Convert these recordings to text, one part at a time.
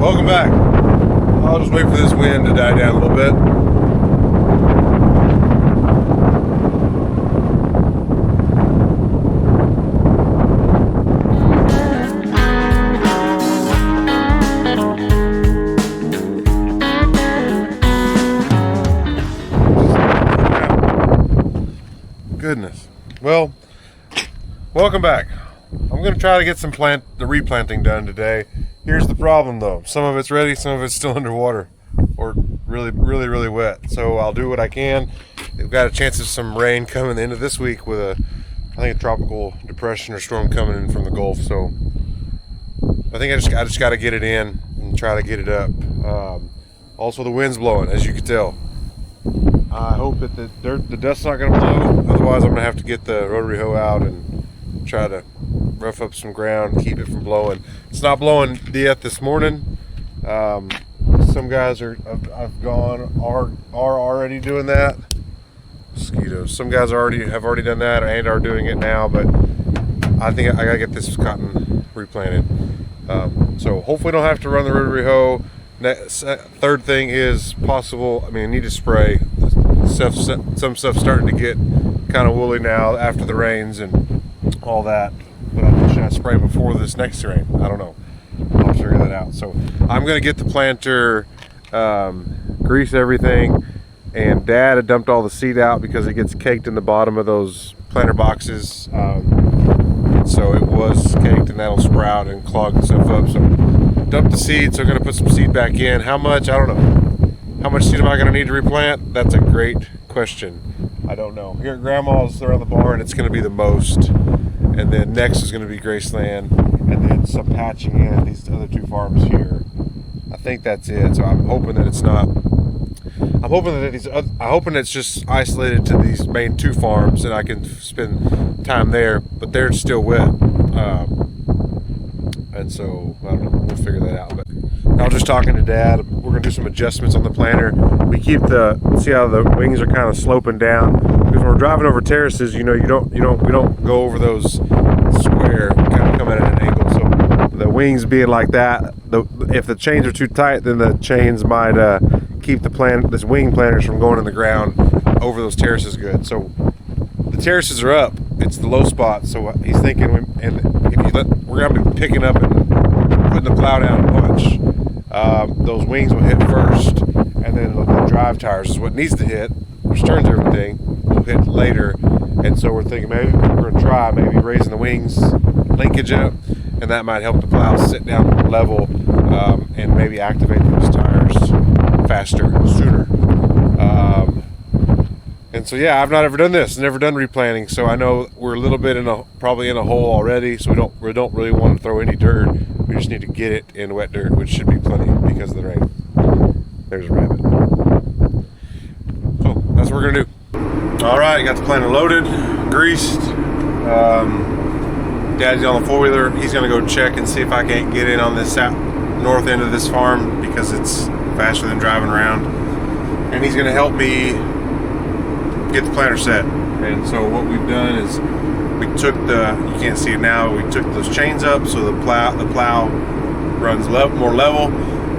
Welcome back. I'll just wait for this wind to die down a little bit. Goodness. Well, welcome back. I'm going to try to get the replanting done today. Here's the problem though. Some of it's ready, some of it's still underwater or really wet. So I'll do what I can. We've got a chance of some rain coming into this week with I think a tropical depression or storm coming in from the Gulf. So I think I just got to get it in and try to get it up. Also the wind's blowing, as you can tell. I hope that the dust's not going to blow. Otherwise I'm going to have to get the rotary hoe out and try to rough up some ground, keep it from blowing. It's not blowing yet this morning. Some guys are already doing that. Mosquitoes. Some guys have already done that and are doing it now, but I think I gotta get this cotton replanted. So hopefully don't have to run the rotary hoe. Third thing is possible. I mean, I need to spray. Some stuff's starting to get kind of woolly now after the rains and all that. But should I spray before this next rain? I don't know. I'll figure that out. So I'm gonna get the planter, grease everything, and Dad had dumped all the seed out because it gets caked in the bottom of those planter boxes. So it was caked and that'll sprout and clog stuff up. So dump the seed. So I'm gonna put some seed back in. How much? I don't know. How much seed am I gonna need to replant? That's a great question. I don't know. Here at Grandma's around the barn, it's gonna be the most. And then next is going to be Graceland, and then some patching in at these other two farms here. I think that's it. So I'm hoping that it's not. I'm hoping that I'm hoping it's just isolated to these main two farms, and I can spend time there. But they're still wet, and so I don't know. We'll figure that out. But I was just talking to Dad. We're going to do some adjustments on the planter. We keep see how the wings are kind of sloping down. Because when we're driving over terraces, we don't go over those square, kind of coming at an angle. So the wings being like that, if the chains are too tight, then the chains might keep this wing planters from going in the ground over those terraces good. So the terraces are up. It's the low spot. So he's thinking, we're going to be picking up and putting the plow down a bunch. Those wings will hit first, and then the drive tires is what needs to hit, which turns everything. Will hit later, and so we're thinking maybe we're gonna try raising the wings linkage up, and that might help the plow sit down level, and maybe activate those tires faster, sooner. And so yeah, I've not ever done this, never done replanting, so I know we're a little bit probably in a hole already, so we don't really want to throw any dirt. We just need to get it in wet dirt, which should be plenty because of the rain. There's a rabbit. So that's what we're gonna do. All right, got the planter loaded, greased. Dad's on the four-wheeler. He's gonna go check and see if I can't get in on this north end of this farm because it's faster than driving around. And he's gonna help me get the planter set. And so what we've done is we took you can't see it now, we took those chains up so the plow runs more level.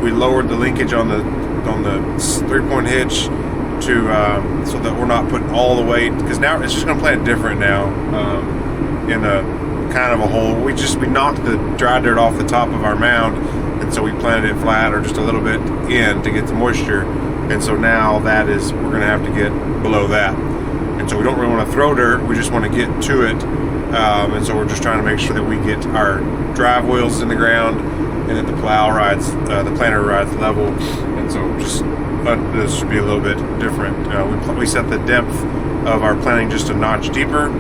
We lowered the linkage on the 3-point hitch to so that we're not putting all the weight, because now it's just going to plant different now, in a kind of a hole. We knocked the dry dirt off the top of our mound, and so we planted it flat or just a little bit in to get the moisture, and so now we're going to have to get below that, and so we don't really want to throw dirt, we just want to get to it, and so we're just trying to make sure that we get our drive wheels in the ground and that the planter rides level, and so this should be a little bit different. We set the depth of our planting just a notch deeper,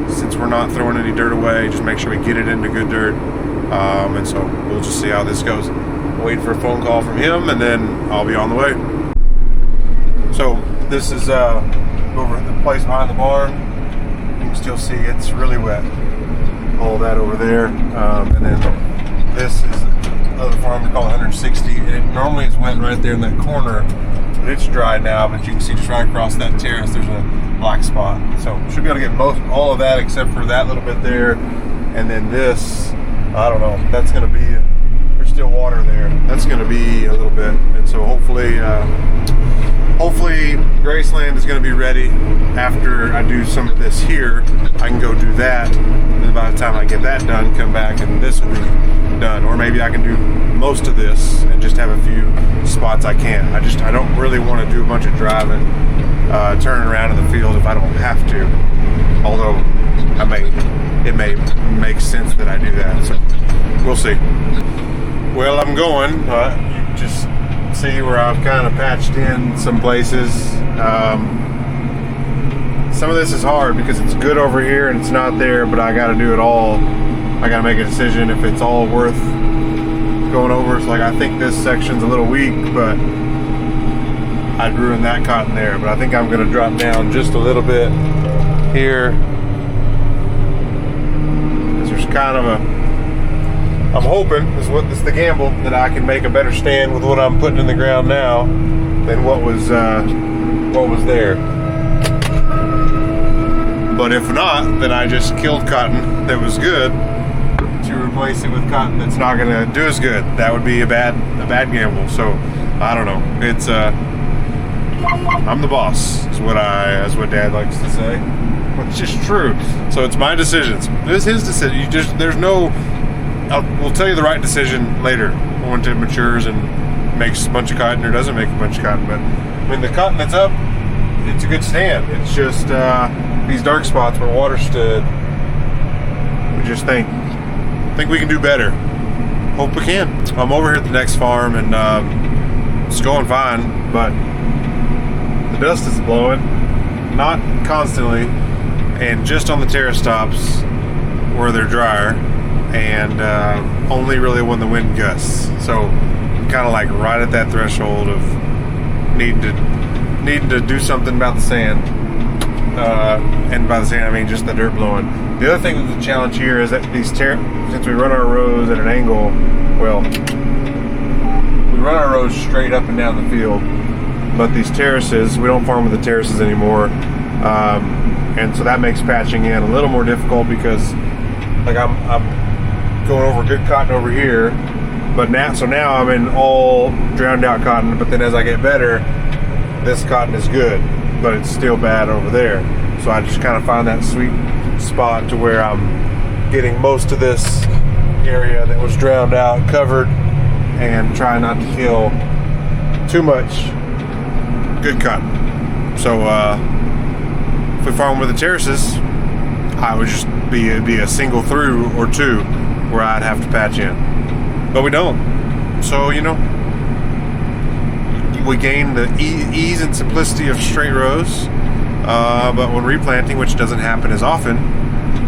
since we're not throwing any dirt away. Just make sure we get it into good dirt, and so we'll just see how this goes. Wait for a phone call from him, and then I'll be on the way. So this is over at the place behind the barn. You can still see it's really wet. All that over there, and then this is other farm we call 160, and it normally is wet right there in that corner, but it's dry now. But you can see just right across that terrace there's a black spot, so should be able to get all of that except for that little bit there. And then this, I don't know, that's going to be there's still water there. that's going to be a little bit. And so hopefully Graceland is going to be ready after I do some of this here. I can go do that, and by the time I get that done, come back and this will be done. Or maybe I can do most of this and just have a few spots I can't. I don't really want to do a bunch of driving, turning around in the field if I don't have to. Although it may make sense that I do that. So we'll see. Well, I'm going. You just see where I've kind of patched in some places. Some of this is hard because it's good over here and it's not there, but I got to do it all. I got to make a decision if it's all worth going over. So like, I think this section's a little weak, but I'd ruin that cotton there. But I think I'm going to drop down just a little bit here. Because there's kind of I'm hoping, this is the gamble, that I can make a better stand with what I'm putting in the ground now than what was there. But if not, then I just killed cotton that was good to replace it with cotton that's not going to do as good. That would be a bad gamble. So I don't know. It's I'm the boss, is what Dad likes to say, which is true. So it's my decisions. It's his decision. There's no. We'll tell you the right decision later once it matures and makes a bunch of cotton or doesn't make a bunch of cotton. But I mean, the cotton that's up, it's a good stand. It's just these dark spots where water stood. We just think we can do better. Hope we can. I'm over here at the next farm and it's going fine, but the dust is blowing, not constantly, and just on the terrace tops where they're drier. And only really when the wind gusts. So kind of like right at that threshold of needing to do something about the sand. And by the sand I mean just the dirt blowing. The other thing that's a challenge here is that since we run our rows at an angle, well, we run our rows straight up and down the field, but these terraces, we don't farm with the terraces anymore, and so that makes patching in a little more difficult because like I'm going over good cotton over here, but now I'm in all drowned out cotton, but then as I get better, this cotton is good, but it's still bad over there. So I just kind of find that sweet spot to where I'm getting most of this area that was drowned out covered and try not to kill too much good cotton. So if we farm with the terraces, I would just be a single through or two where I'd have to patch in, but we don't. So we gain the ease and simplicity of straight rows, but when replanting, which doesn't happen as often,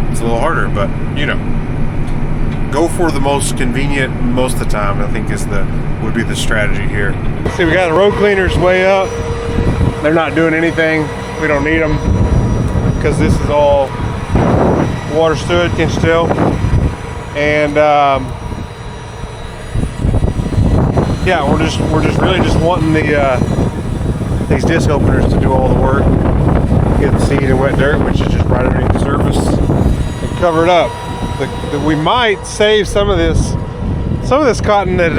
it's a little harder. But go for the most convenient most of the time, I think would be the strategy here. See, we got the road cleaners way up. They're not doing anything. We don't need them because this is all water stood, can't you tell? And yeah, we're just really just wanting these disc openers to do all the work, get the seed and wet dirt, which is just right underneath the surface, and cover it up. We might save some of this cotton that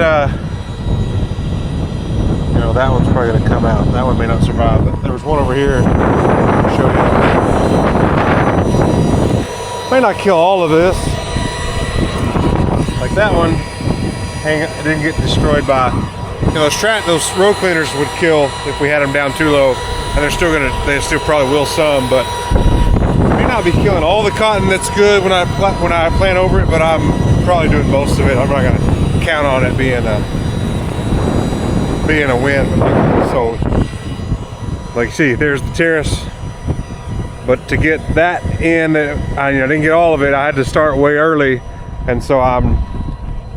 that one's probably going to come out. That one may not survive. But there was one over here. I'll show you. May not kill all of this. Like that one, it didn't get destroyed by, those row cleaners would kill if we had them down too low, and they still probably will some, but may not be killing all the cotton that's good when I plant over it, but I'm probably doing most of it. I'm not going to count on it being a win. So, like you see, there's the terrace, but to get that in, I didn't get all of it. I had to start way early, and so I'm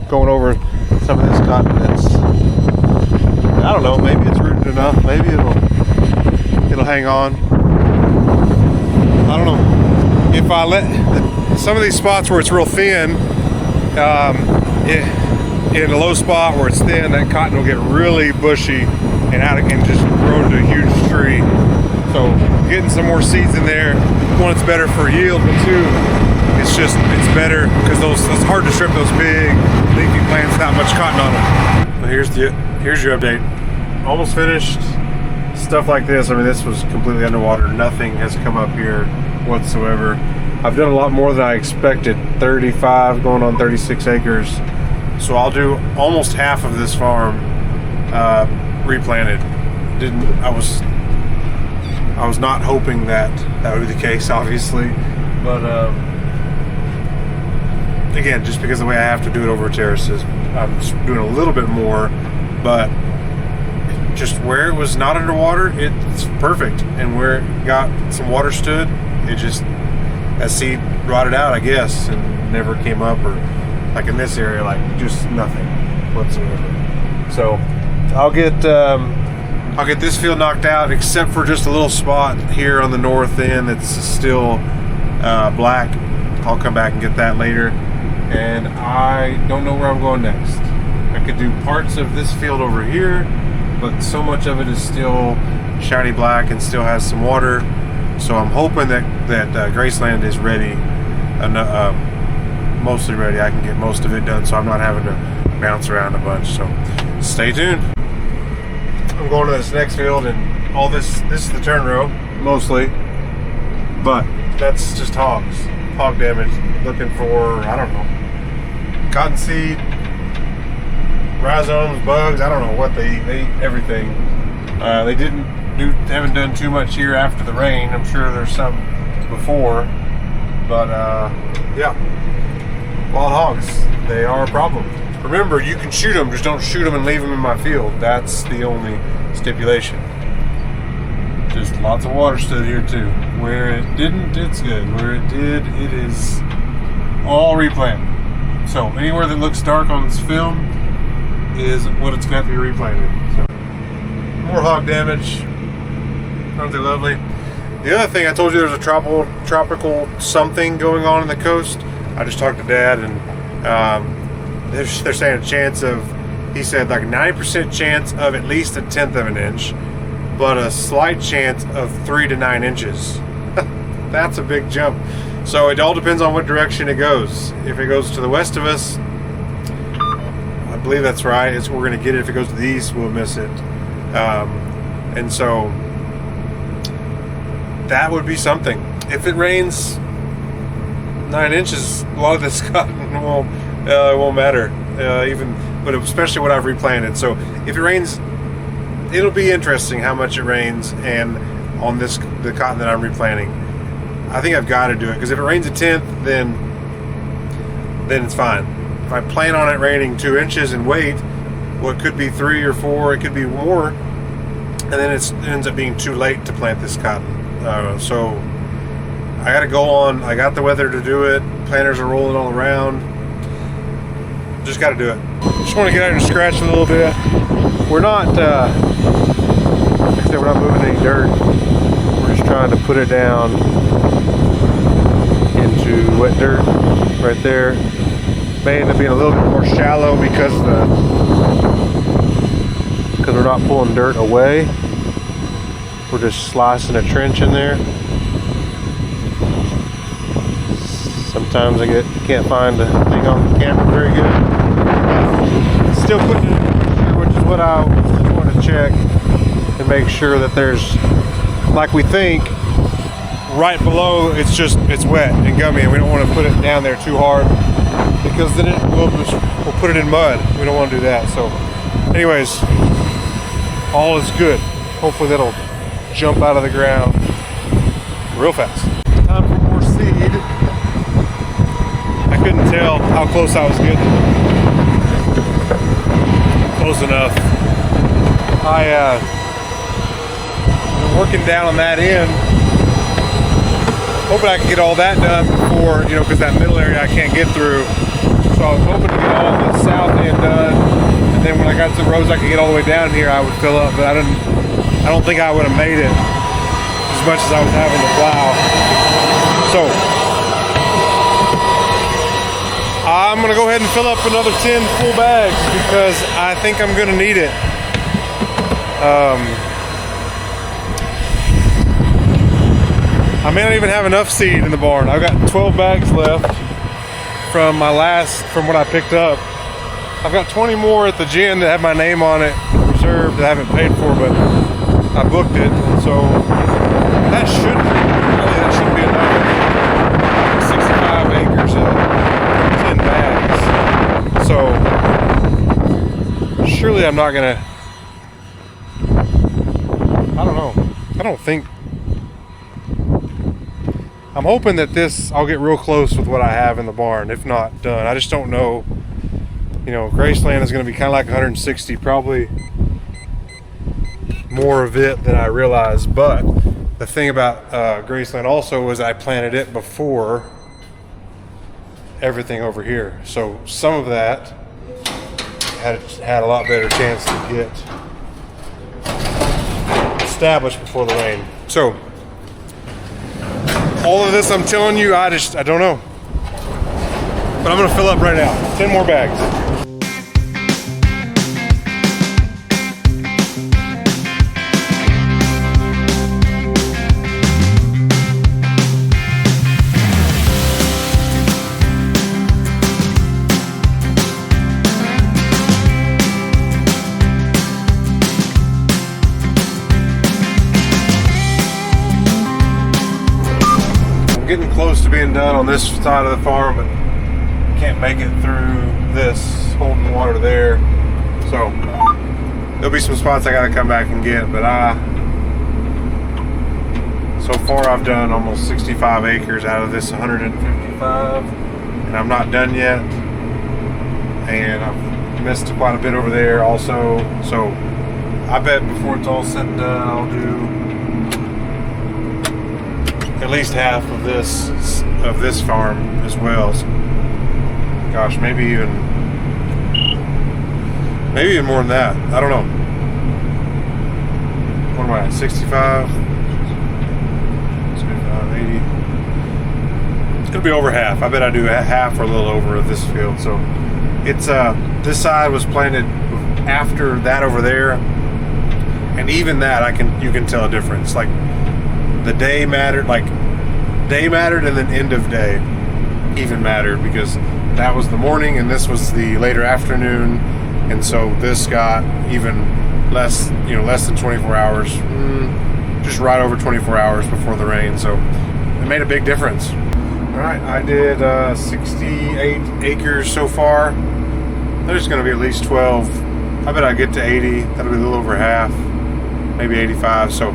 going over some of this cotton that's, I don't know, maybe it's rooted enough, maybe it'll hang on. I don't know. If I let some of these spots where it's real thin, in a low spot where it's thin, that cotton will get really bushy and just grow into a huge tree. So getting some more seeds in there, one, it's better for yield, but two, it's better because it's hard to strip those big leafy plants, not much cotton on them. Well, here's your update. Almost finished. Stuff like this, I mean, this was completely underwater. Nothing has come up here whatsoever. I've done a lot more than I expected. 35 going on 36 acres. So I'll do almost half of this farm replanted. I was not hoping that would be the case, obviously, but again, just because of the way I have to do it over terraces, I'm just doing a little bit more, but just where it was not underwater, it's perfect, and where it got some water stood, it just, that seed rotted out, I guess, and never came up, or like in this area, like just nothing whatsoever. So I'll get this field knocked out, except for just a little spot here on the north end that's still black. I'll come back and get that later, and I don't know where I'm going next. I could do parts of this field over here, but so much of it is still shiny black and still has some water. So I'm hoping that Graceland is ready, mostly ready. I can get most of it done, so I'm not having to bounce around a bunch. So stay tuned. I'm going to this next field, and all this is the turn row mostly, but that's just hog damage. Looking for, I don't know, cottonseed, rhizomes, bugs. I don't know what they eat. They eat everything. Haven't done too much here after the rain. I'm sure there's some before, but yeah, wild hogs, they are a problem. Remember, you can shoot them, just don't shoot them and leave them in my field. That's the only stipulation. Just lots of water stood here too. Where it didn't, it's good. Where it did, it is all replanted. So anywhere that looks dark on this film is what it's going to have to be replanted. So, more hog damage. Aren't they lovely? The other thing, I told you there's a tropical something going on the coast. I just talked to Dad, and they're saying a chance of, he said like 90% chance of at least 1/10 of an inch, but a slight chance of 3 to 9 inches. That's a big jump. So it all depends on what direction it goes. If it goes to the west of us, I believe that's right, we're going to get it. If it goes to the east, we'll miss it. And so that would be something. If it rains 9 inches, a lot of this cotton won't matter, but especially what I've replanted. So if it rains, it'll be interesting how much it rains, and on the cotton that I'm replanting, I think I've got to do it, because if it rains 1/10, then it's fine. If I plan on it raining 2 inches and wait, well, it could be 3 or 4, it could be more, and then it ends up being too late to plant this cotton. So I got to go on. I got the weather to do it. Planters are rolling all around. Just got to do it. Just want to get out and scratch a little bit. We're not, like I said, we're not moving any dirt. We're just trying to put it down into wet dirt right there. May end up being a little bit more shallow because we're not pulling dirt away. We're just slicing a trench in there. Sometimes I can't find the thing on the camera very good. Still putting it in here, which is what I just want to check and make sure that there's, like we think, right below it's wet and gummy, and we don't want to put it down there too hard, because then we'll put it in mud. We don't want to do that. So anyways, all is good. Hopefully that'll jump out of the ground real fast. Time for more seed. I couldn't tell how close I was getting. Close enough. I've been working down on that end, hoping I can get all that done before, because that middle area I can't get through. So I was hoping to get all the south end done, and then when I got to the roads I could get all the way down here, I would fill up, but I don't think I would have made it as much as I was having to plow. So I'm gonna go ahead and fill up another 10 full bags, because I think I'm gonna need it. I may not even have enough seed in the barn. I've got 12 bags left from what I picked up. I've got 20 more at the gym that have my name on it, reserved, that I haven't paid for, but I booked it, and so that shouldn't be enough. 65 acres of 10 bags. So surely I'm not gonna, I don't know. I don't think, I'm hoping that I'll get real close with what I have in the barn, if not done. I just don't know. You know, Graceland is going to be kind of like 160, probably more of it than I realized. But the thing about Graceland also was I planted it before everything over here. So some of that had a lot better chance to get established before the rain. So all of this I'm telling you, I don't know. But I'm going to fill up right now. 10 more bags. Getting close to being done on this side of the farm, but can't make it through this, holding the water there. So there'll be some spots I gotta come back and get, but so far I've done almost 65 acres out of this 155, and I'm not done yet, and I've missed quite a bit over there also. So I bet before it's all said and done, I'll do at least half of this farm as well. So, gosh, maybe even more than that. I don't know. What am I at? 65, 80. It's gonna be over half. I bet I do half or a little over of this field. So it's this side was planted after that over there, and even that you can tell a difference. Like, the day mattered, and then end of day even mattered, because that was the morning and this was the later afternoon, and so this got even less than 24 hours, just right over 24 hours before the rain. So it made a big difference. All right, I did 68 acres so far. There's going to be at least 12. I bet I get to 80. That'll be a little over half, maybe 85. So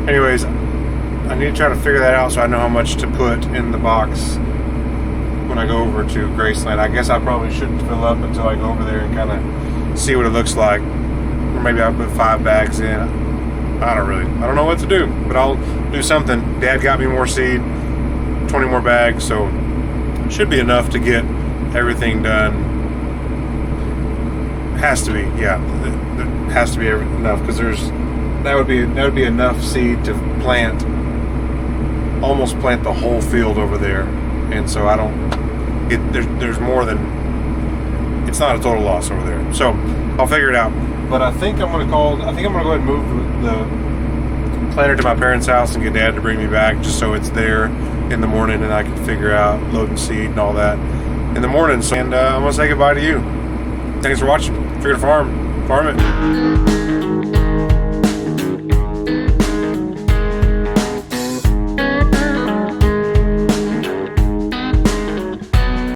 anyways, I need to try to figure that out so I know how much to put in the box when I go over to Graceland. I guess I probably shouldn't fill up until I go over there and kind of see what it looks like. Or maybe I'll put 5 bags in. I don't know what to do, but I'll do something. Dad got me more seed, 20 more bags, so it should be enough to get everything done. Has to be, yeah. It has to be enough, because that would be enough seed to almost plant the whole field over there. And so there's more than, it's not a total loss over there. So I'll figure it out. But I think I'm gonna go ahead and move the planter to my parents' house and get Dad to bring me back, just so it's there in the morning and I can figure out loading seed and all that in the morning. So, and I'm gonna say goodbye to you. Thanks for watching. If you're gonna farm it.